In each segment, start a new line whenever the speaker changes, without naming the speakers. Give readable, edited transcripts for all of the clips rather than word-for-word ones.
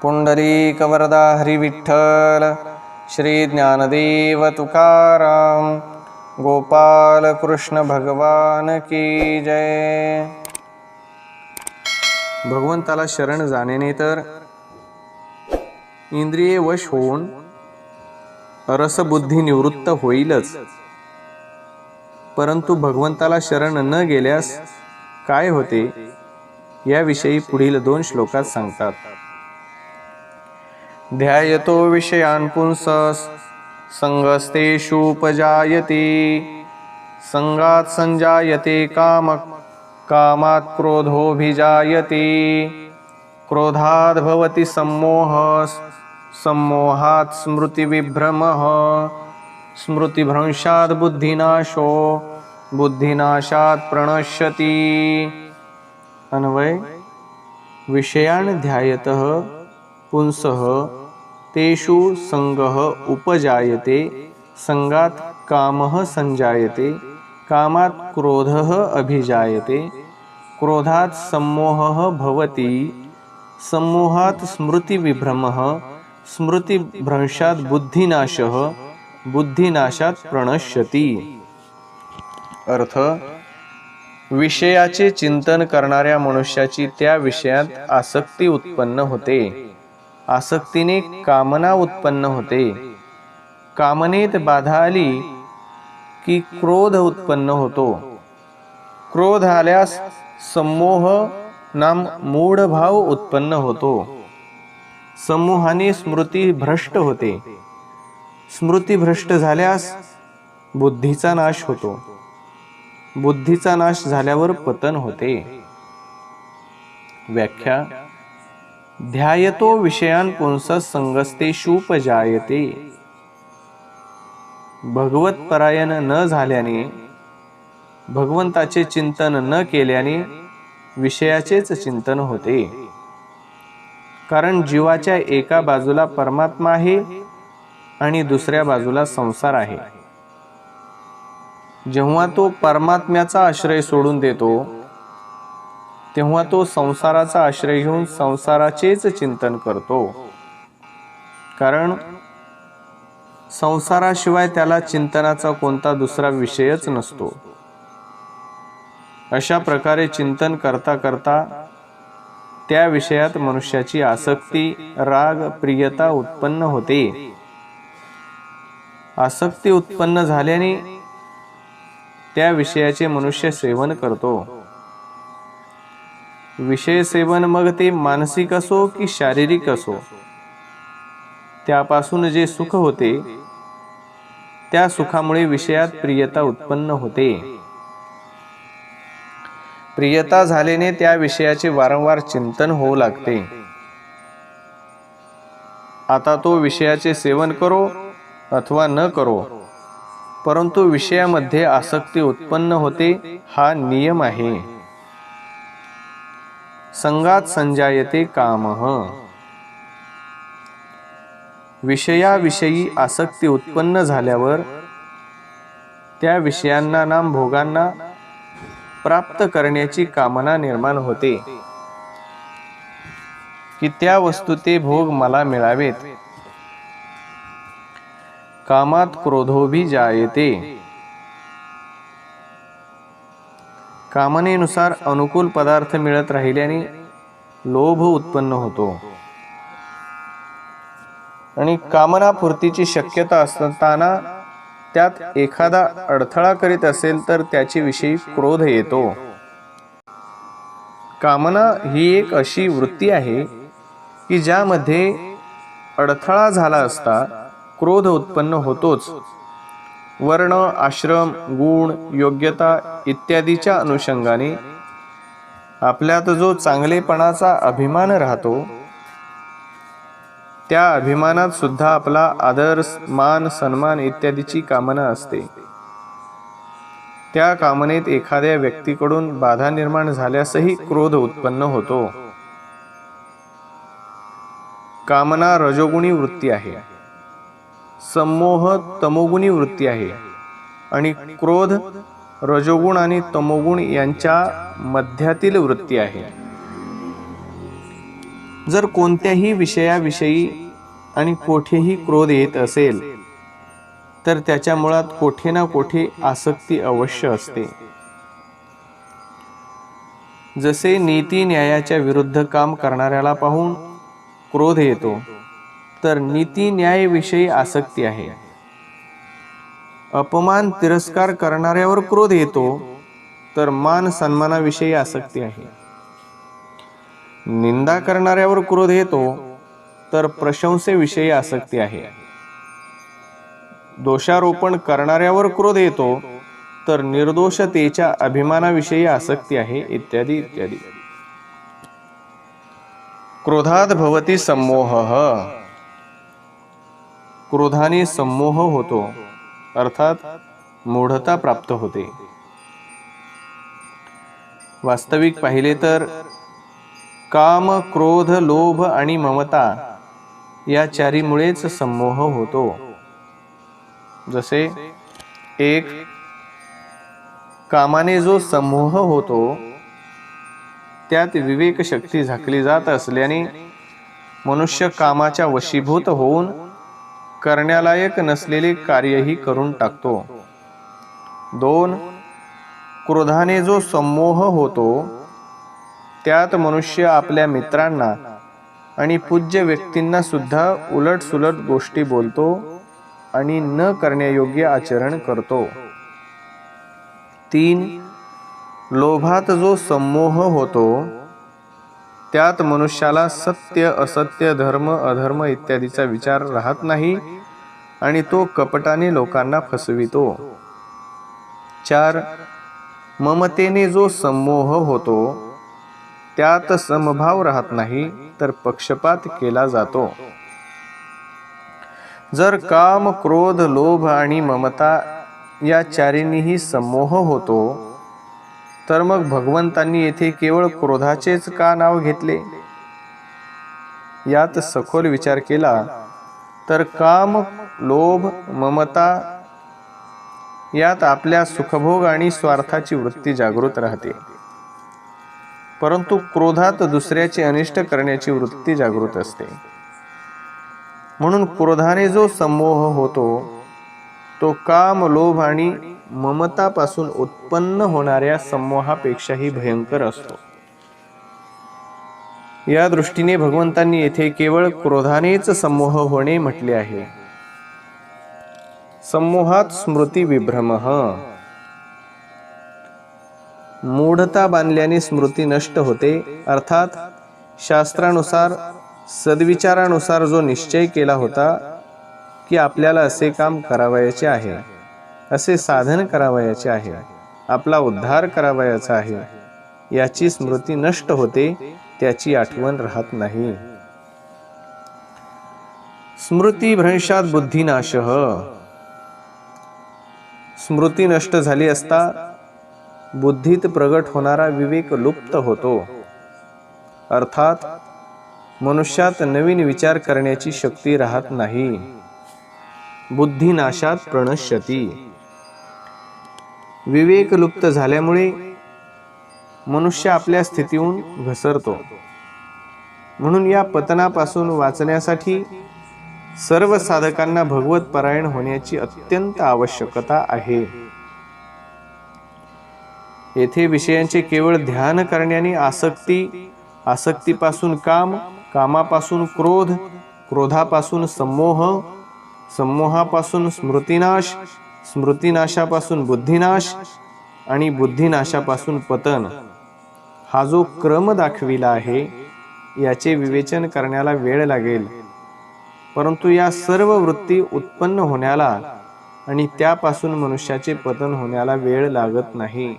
पुंडरीकवरदा हरी विठ्ठल, श्री ज्ञानदेव तुकाराम, गोपाल कृष्ण भगवान की जय. भगवंताला शरण जाण्याने तर इंद्रिये वश होऊन रसबुद्धी निवृत्त होईलच, परंतु भगवंताला शरण न गेल्यास काय होते याविषयी पुढील 2 श्लोकात सांगतात. ध्यायतो विषयान् पुंसः संगस्तेषुपजायते, संगात् संजायते कामात् क्रोधोऽभिजायते, क्रोधाद् भवति सम्मोहः, सम्मोहात् स्मृतिविभ्रमः, स्मृतिभ्रंशात् बुद्धिनाशो, बुद्धिनाशात् प्रणश्यति. अन्वय. विषयान् ध्यायतः पुंसः तेषु संगः उपजायते, संगात् कामः संजायते, कामात् क्रोधः अभिजायते, क्रोधात् सम्मोहः भवति, सम्मोहात् स्मृतिविभ्रमः, स्मृतिभ्रंशात् बुद्धिनाशः, बुद्धिनाशात् प्रणश्यति. अर्थ. विषयाचे चिंतन करणाऱ्या मनुष्याची त्या विषयात आसक्ती उत्पन्न होते, आसक्तीने कामना उत्पन्न होते, कामनेत बाधा आली की क्रोध उत्पन्न होतो, क्रोध आल्यास सम्मोह नाम मूढ भाव उत्पन्न होतो, सम्मोहाने स्मृती भ्रष्ट होते, स्मृती भ्रष्ट झाल्यास बुद्धीचा नाश होतो, बुद्धीचा नाश झाल्यावर पतन होते. व्याख्या. ध्यायतो विषयान् पुंसः संगस्तेषुपजायते. भगवत परायण न झाल्याने, भगवंताचे चिंतन न केल्याने विषयाचेच चिंतन होते. कारण जीवाच्या एका बाजूला परमात्मा आहे आणि दुसऱ्या बाजूला संसार आहे. जेव्हा तो परमात्म्याचा आश्रय सोडून देतो तेव्हा तो संसाराचा आश्रय घेऊन संसाराचेच चिंतन करतो. कारण संसाराशिवाय त्याला चिंतनाचा कोणता दुसरा विषयच नसतो. अशा प्रकारे चिंतन करता करता त्या विषयात मनुष्याची आसक्ती, राग, प्रियता उत्पन्न होते. आसक्ती उत्पन्न झाल्याने त्या विषयाचे मनुष्य सेवन करतो. विषय सेवन मग ते मानसिक असो की शारीरिक असो, त्यापासून जे सुख होते त्या सुखामुळे विषयात प्रियता उत्पन्न होते. प्रियता झाल्याने त्या विषयाचे वारंवार चिंतन होऊ लागते. आता तो विषयाचे सेवन करो अथवा न करो, परंतु विषयामध्ये आसक्ती उत्पन्न होते हा नियम आहे. संगात संजायते कामः. विषयाविषयी आसक्ती उत्पन्न झाल्यावर त्या विषयांना नाम भोगांना प्राप्त करण्याची कामना निर्माण होते की त्या वस्तू ते भोग मला मिळावेत. कामात क्रोधोऽभिजायते. कामनेनुसार अनुकूल पदार्थ मिळत राहिल्याने लोभ उत्पन्न होतो आणि कामनापूर्तीची शक्यता असताना त्यात एखादा अडथळा करीत असेल तर त्याची विषयी क्रोध येतो. कामना ही एक अशी वृत्ती आहे की ज्यामध्ये अडथळा झाला असता क्रोध उत्पन्न होतोच. वर्ण, आश्रम, गुण, योग्यता इत्यादीच्या अनुषंगाने आपल्यात जो चांगलेपणाचा अभिमान राहतो त्या अभिमानात सुद्धा आपला आदर, मान, सन्मान इत्यादीची कामना असते. त्या कामनेत एखाद्या व्यक्तीकडून बाधा निर्माण झाल्यासही क्रोध उत्पन्न होतो. कामना रजोगुणी वृत्ती आहे, सम्मोह तमोगुणी वृत्ती आहे आणि क्रोध रजोगुण आणि तमोगुण यांच्या मध्यातील वृत्ती आहे. जर कोणत्याही विषयाविषयी आणि कोठेही क्रोध येत असेल तर त्याच्या मुळात कोठे ना कोठे आसक्ती अवश्य असते. जसे नीती न्यायाच्या विरुद्ध काम करणाऱ्याला पाहून क्रोध येतो तर नीती न्यायाविषयी आसक्ती आहे. अपमान तिरस्कार करणाऱ्यावर क्रोध येतो तर मान सन्मानाविषयी आसक्ती आहे. निंदा करणाऱ्यावर क्रोध येतो तर प्रशंसेविषयी आसक्ती आहे. दोषारोपण करणाऱ्यावर क्रोध येतो तर निर्दोषतेच्या अभिमानाविषयी आसक्ती आहे, इत्यादी इत्यादी. क्रोधात भवती सम्मोहः. क्रोधाने सम्मोह होतो, अर्थात मूढता प्राप्त होते. वास्तविक पाहिले तर काम, क्रोध, लोभ आणि ममता या चारीमुळेच सम्मोह होतो. जसे 1. कामाने जो सम्मोह होतो त्यात विवेक शक्ती झाकली जात असल्याने मनुष्य कामाच्या वशीभूत होऊन करण्यालायक नसलेले कार्यही करून टाकतो. 2. क्रोधाने जो सम्मोह होतो त्यात मनुष्य आपल्या मित्रांना आणि पूज्य व्यक्तींना सुद्धा उलटसुलट गोष्टी बोलतो आणि न करण्यायोग्य आचरण करतो. 3. लोभात जो सम्मोह होतो त्यात मनुष्याला सत्य, असत्य, धर्म, अधर्म इत्यादीचा विचार राहत नाही आणि तो कपटाने लोकांना फसवितो. 4. ममतेने जो सम्मोह होतो त्यात समभाव राहत नाही तर पक्षपात केला जातो. जर काम, क्रोध, लोभ आणि ममता या चारींनीही सम्मोह होतो तर मग भगवंतांनी येथे केवळ क्रोधाचेच का नाव घेतले? यात सखोल विचार केला तर काम, लोभ, ममता यात आपल्या सुखभोग आणि स्वार्थाची वृत्ती जागृत राहते, परंतु क्रोधात दुसऱ्याचे अनिष्ट करण्याची वृत्ती जागृत असते. म्हणून क्रोधाने जो सम्मोह होतो तो काम, लोभ आणि ममतापासून उत्पन्न होणाऱ्या सम्मोहापेक्षाही भयंकर असतो. या दृष्टीने भगवंतांनी येथे केवळ क्रोधानेच सम्मोह होणे म्हटले आहे. सम्मोहात स्मृती विभ्रमः. मूढता बांधल्याने स्मृती नष्ट होते, अर्थात शास्त्रानुसार सद्विचारानुसार जो निश्चय केला होता की आपल्याला असे काम करावयाचे आहे, असे साधन करावयाचे आहे, आपला उद्धार करावयाचा आहे, याची स्मृती नष्ट होते, त्याची आठवण राहत नाही. स्मृती भ्रंशात बुद्धिनाशः. स्मृती नष्ट झाली असता बुद्धीत प्रगट होणारा विवेक लुप्त होतो, अर्थात मनुष्यात नवीन विचार करण्याची शक्ती राहत नाही. बुद्धिनाशात प्रणश्यती. विवेक लुप्त झाल्यामुळे मनुष्य आपल्या स्थितीहून घसरतो. म्हणून या पतनापासून वाचण्यासाठी सर्व साधकांना भगवत परायण होण्याची अत्यंत आवश्यकता आहे. येथे विषयांचे केवळ ध्यान करण्याने आसक्ती, आसक्तीपासून काम, कामापासून क्रोध, क्रोधापासून सम्मोह, सम्मोहापासून स्मृतिनाश, स्मृतिनाशापासून बुद्धिनाश आणि बुद्धिनाशापासून पतन हा जो क्रम दाखविला आहे याचे विवेचन करण्याला वेळ लागेल, परंतु या सर्व वृत्ती उत्पन्न होण्याला आणि त्यापासून मनुष्याचे पतन होण्याला वेळ लागत नाही.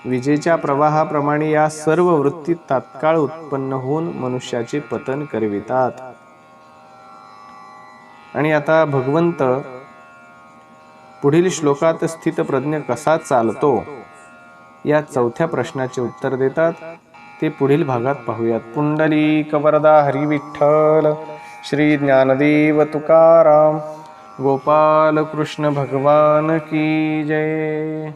विजेच्या प्रवाहाप्रमाणे या सर्व वृत्ती तात्काळ उत्पन्न होऊन मनुष्याचे पतन करवितात. आणि आता भगवंत पुढील श्लोकात स्थितप्रज्ञ कसा चालतो या चौथ्या प्रश्नाचे उत्तर देतात. ते पुढील भागात पाहूयात. पुंडलीक वरदा हरी विठ्ठल, श्री ज्ञानदेव तुकाराम, गोपाल कृष्ण भगवान की जय.